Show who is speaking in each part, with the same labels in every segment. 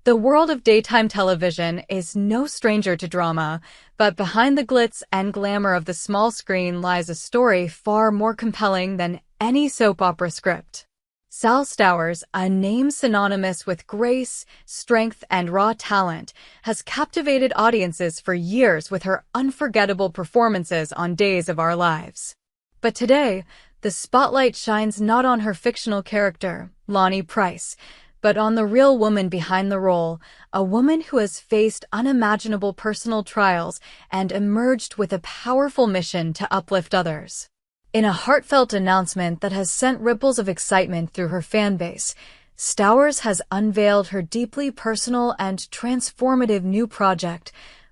Speaker 1: The world of daytime television is no stranger to drama, but behind the glitz and glamour of the small screen lies a story far more compelling than any soap opera script. Sal Stowers, a name synonymous with grace, strength, and raw talent, has captivated audiences for years with her unforgettable performances on Days of Our Lives. But today, the spotlight shines not on her fictional character, Lonnie Price, but on the real woman behind the role, a woman who has faced unimaginable personal trials and emerged with a powerful mission to uplift others. In a heartfelt announcement that has sent ripples of excitement through her fanbase, Stowers has unveiled her deeply personal and transformative new project,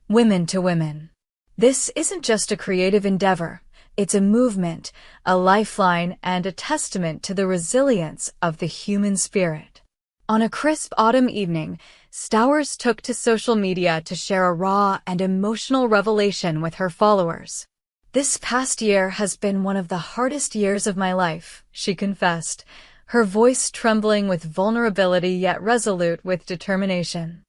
Speaker 1: Women to Women. This isn't just a creative endeavor. It's a movement, a lifeline, and a testament to the resilience of the human spirit. On a crisp autumn evening, Stowers took to social media to share a raw and emotional revelation with her followers. "This past year has been one of the hardest years of my life," she confessed, her voice trembling with vulnerability yet resolute with determination.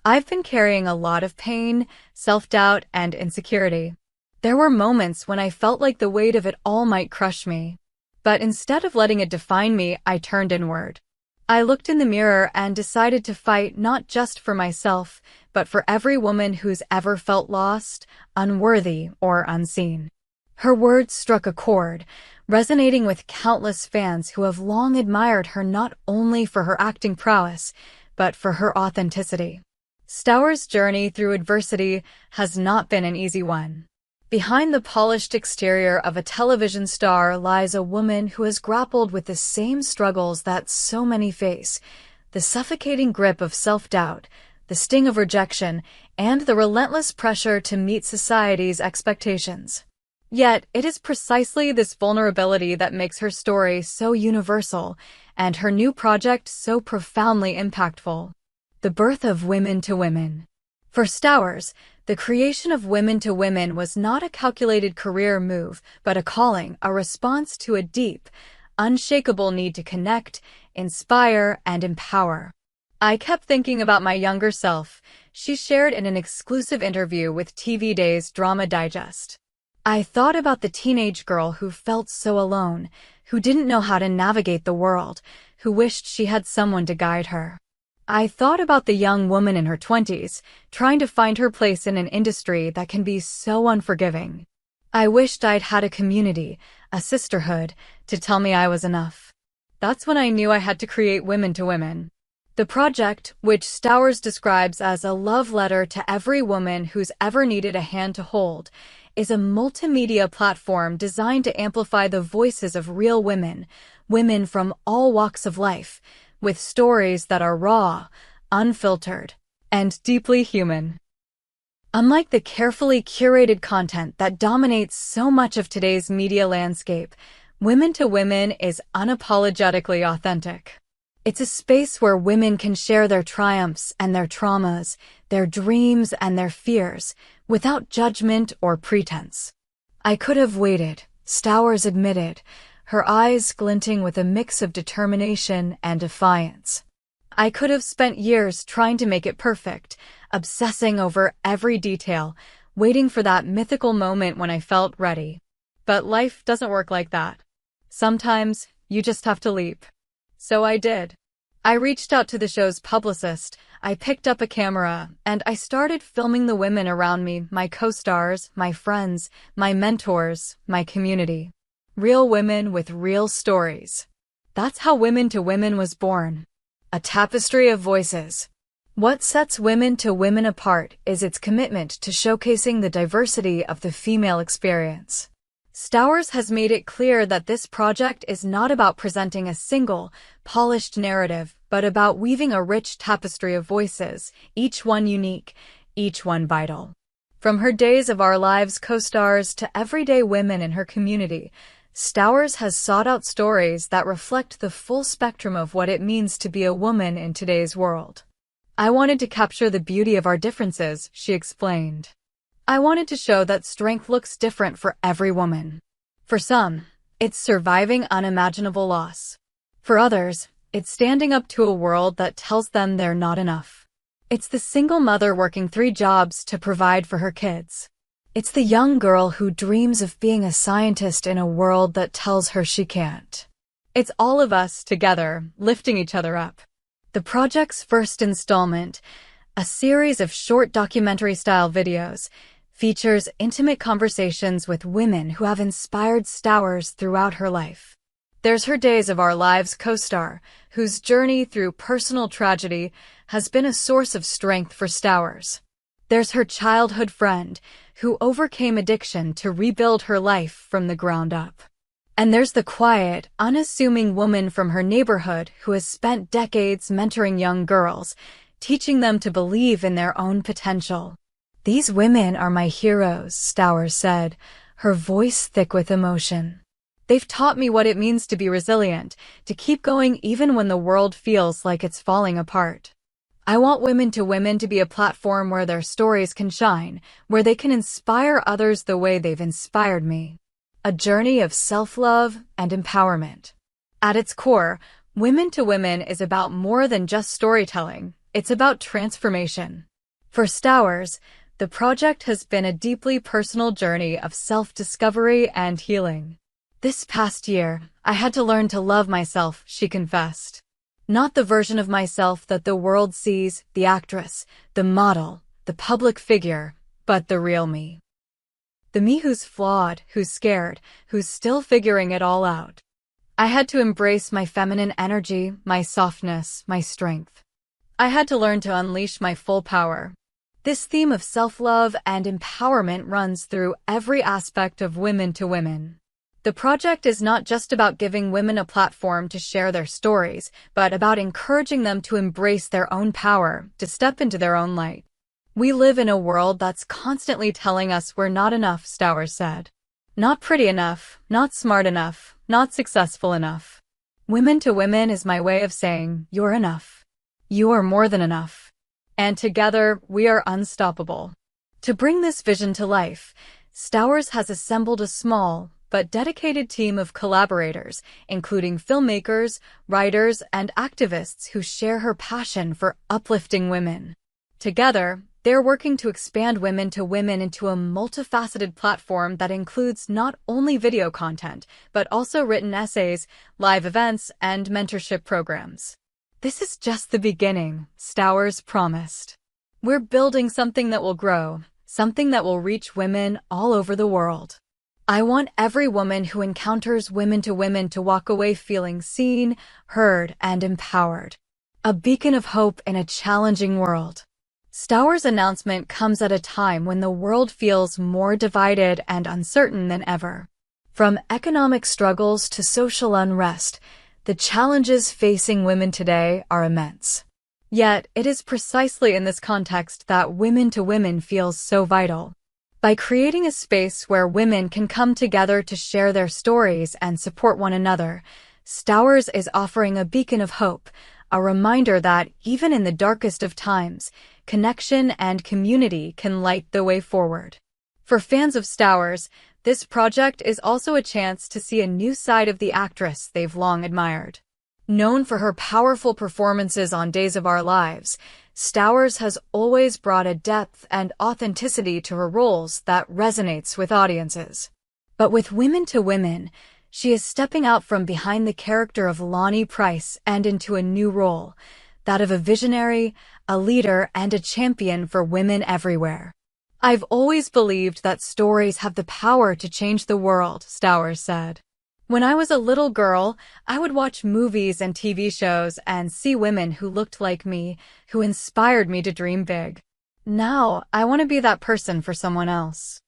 Speaker 1: "I've been carrying a lot of pain, self-doubt, and insecurity. There were moments when I felt like the weight of it all might crush me. But instead of letting it define me, I turned inward. I looked in the mirror and decided to fight not just for myself, but for every woman who's ever felt lost, unworthy, or unseen." Her words struck a chord, resonating with countless fans who have long admired her not only for her acting prowess, but for her authenticity. Stowers' journey through adversity has not been an easy one. Behind the polished exterior of a television star lies a woman who has grappled with the same struggles that so many face: the suffocating grip of self-doubt, the sting of rejection, and the relentless pressure to meet society's expectations. Yet, it is precisely this vulnerability that makes her story so universal and her new project so profoundly impactful. The birth of Women to Women. For Stowers, the creation of Women to Women was not a calculated career move, but a calling, a response to a deep, unshakable need to connect, inspire, and empower. "I kept thinking about my younger self," she shared in an exclusive interview with TV Day's Drama Digest. "I thought about the teenage girl who felt so alone, who didn't know how to navigate the world, who wished she had someone to guide her. I thought about the young woman in her 20s, trying to find her place in an industry that can be so unforgiving. I wished I'd had a community, a sisterhood, to tell me I was enough. That's when I knew I had to create Women to Women." The project, which Stowers describes as a love letter to every woman who's ever needed a hand to hold, is a multimedia platform designed to amplify the voices of real women, women from all walks of life, with stories that are raw, unfiltered, and deeply human. Unlike the carefully curated content that dominates so much of today's media landscape, Women to Women is unapologetically authentic. It's a space where women can share their triumphs and their traumas, their dreams and their fears, without judgment or pretense. "I could have waited," Stowers admitted, her eyes glinting with a mix of determination and defiance. "I could have spent years trying to make it perfect, obsessing over every detail, waiting for that mythical moment when I felt ready. But life doesn't work like that. Sometimes, you just have to leap. So I did. I reached out to the show's publicist, I picked up a camera, and I started filming the women around me, my co-stars, my friends, my mentors, my community. Real women with real stories. That's how Women to Women was born. A tapestry of voices." What sets Women to Women apart is its commitment to showcasing the diversity of the female experience. Stowers has made it clear that this project is not about presenting a single, polished narrative, but about weaving a rich tapestry of voices, each one unique, each one vital. From her Days of Our Lives co-stars to everyday women in her community, Stowers has sought out stories that reflect the full spectrum of what it means to be a woman in today's world. "I wanted to capture the beauty of our differences," she explained. "I wanted to show that strength looks different for every woman. For some, it's surviving unimaginable loss. For others, it's standing up to a world that tells them they're not enough. It's the single mother working 3 jobs to provide for her kids. It's the young girl who dreams of being a scientist in a world that tells her she can't. It's all of us together, lifting each other up. The project's first installment, a series of short documentary-style videos, features intimate conversations with women who have inspired Stowers throughout her life. There's her Days of Our Lives co-star, whose journey through personal tragedy has been a source of strength for Stowers. There's her childhood friend, who overcame addiction to rebuild her life from the ground up. And there's the quiet, unassuming woman from her neighborhood who has spent decades mentoring young girls, teaching them to believe in their own potential. "These women are my heroes," Stowers said, her voice thick with emotion. "They've taught me what it means to be resilient, to keep going even when the world feels like it's falling apart. I want Women to Women to be a platform where their stories can shine, where they can inspire others the way they've inspired me. A journey of self-love and empowerment." At its core, Women to Women is about more than just storytelling. It's about transformation. For Stowers, the project has been a deeply personal journey of self-discovery and healing. "This past year, I had to learn to love myself," she confessed. "Not the version of myself that the world sees, the actress, the model, the public figure, but the real me. The me who's flawed, who's scared, who's still figuring it all out. I had to embrace my feminine energy, my softness, my strength. I had to learn to unleash my full power." This theme of self-love and empowerment runs through every aspect of Women to Women. The project is not just about giving women a platform to share their stories, but about encouraging them to embrace their own power, to step into their own light. "We live in a world that's constantly telling us we're not enough," Stowers said. "Not pretty enough, not smart enough, not successful enough. Women to Women is my way of saying, you're enough. You are more than enough. And together, we are unstoppable." To bring this vision to life, Stowers has assembled a small, but dedicated team of collaborators, including filmmakers, writers, and activists who share her passion for uplifting women. Together, they're working to expand Women to Women into a multifaceted platform that includes not only video content, but also written essays, live events, and mentorship programs. "This is just the beginning," Stowers promised. "We're building something that will grow, something that will reach women all over the world. I want every woman who encounters Women to Women to walk away feeling seen, heard, and empowered. A beacon of hope in a challenging world." Stowers' announcement comes at a time when the world feels more divided and uncertain than ever. From economic struggles to social unrest, the challenges facing women today are immense. Yet, it is precisely in this context that Women to Women feels so vital. By creating a space where women can come together to share their stories and support one another, Stowers is offering a beacon of hope, a reminder that even in the darkest of times, connection and community can light the way forward. For fans of Stowers, this project is also a chance to see a new side of the actress they've long admired. Known for her powerful performances on Days of Our Lives, Stowers has always brought a depth and authenticity to her roles that resonates with audiences. But with Women to Women, she is stepping out from behind the character of Lonnie Price and into a new role, that of a visionary, a leader, and a champion for women everywhere. "I've always believed that stories have the power to change the world," Stowers said. "When I was a little girl, I would watch movies and TV shows and see women who looked like me, who inspired me to dream big. Now, I want to be that person for someone else.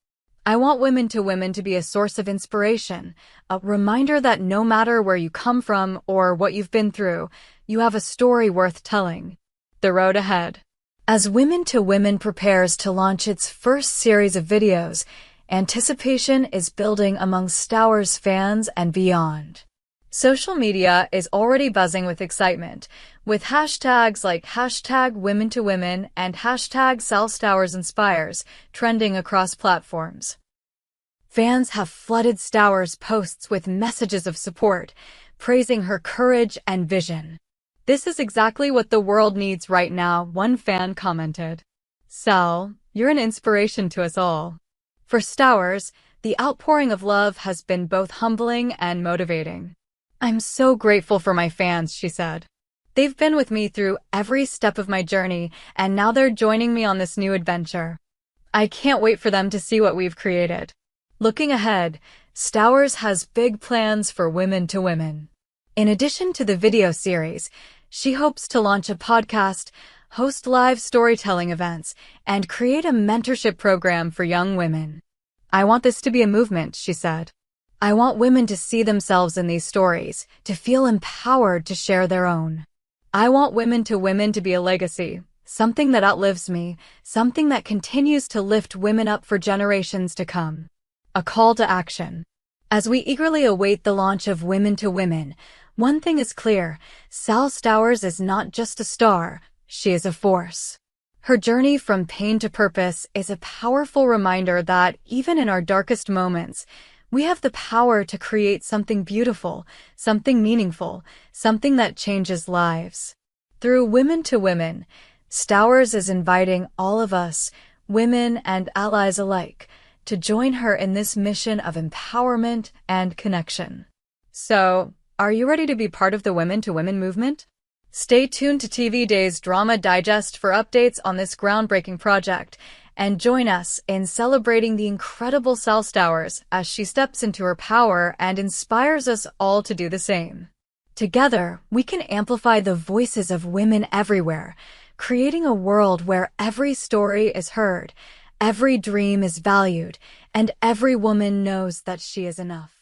Speaker 1: I want Women to Women to be a source of inspiration, a reminder that no matter where you come from or what you've been through, you have a story worth telling." The road ahead. As Women to Women prepares to launch its first series of videos, anticipation is building among Stowers fans and beyond. Social media is already buzzing with excitement, with hashtags like #WomenToWomen and #SalStowersInspires trending across platforms. Fans have flooded Stowers' posts with messages of support, praising her courage and vision. "This is exactly what the world needs right now," one fan commented. "Sal, you're an inspiration to us all." For Stowers, the outpouring of love has been both humbling and motivating. "I'm so grateful for my fans," she said. "They've been with me through every step of my journey, and now they're joining me on this new adventure. I can't wait for them to see what we've created." Looking ahead, Stowers has big plans for Women to Women. In addition to the video series, she hopes to launch a podcast, host live storytelling events, and create a mentorship program for young women. "I want this to be a movement," she said. "I want women to see themselves in these stories, to feel empowered to share their own. I want Women to Women to be a legacy, something that outlives me, something that continues to lift women up for generations to come." A call to action. As we eagerly await the launch of Women to Women, one thing is clear: Sal Stowers is not just a star, she is a force. Her journey from pain to purpose is a powerful reminder that, even in our darkest moments, we have the power to create something beautiful, something meaningful, something that changes lives. Through Women to Women, Stowers is inviting all of us, women and allies alike, to join her in this mission of empowerment and connection. So, are you ready to be part of the Women to Women movement? Stay tuned to TV Day's Drama Digest for updates on this groundbreaking project, and join us in celebrating the incredible Sal Stowers as she steps into her power and inspires us all to do the same. Together, we can amplify the voices of women everywhere, creating a world where every story is heard, every dream is valued, and every woman knows that she is enough.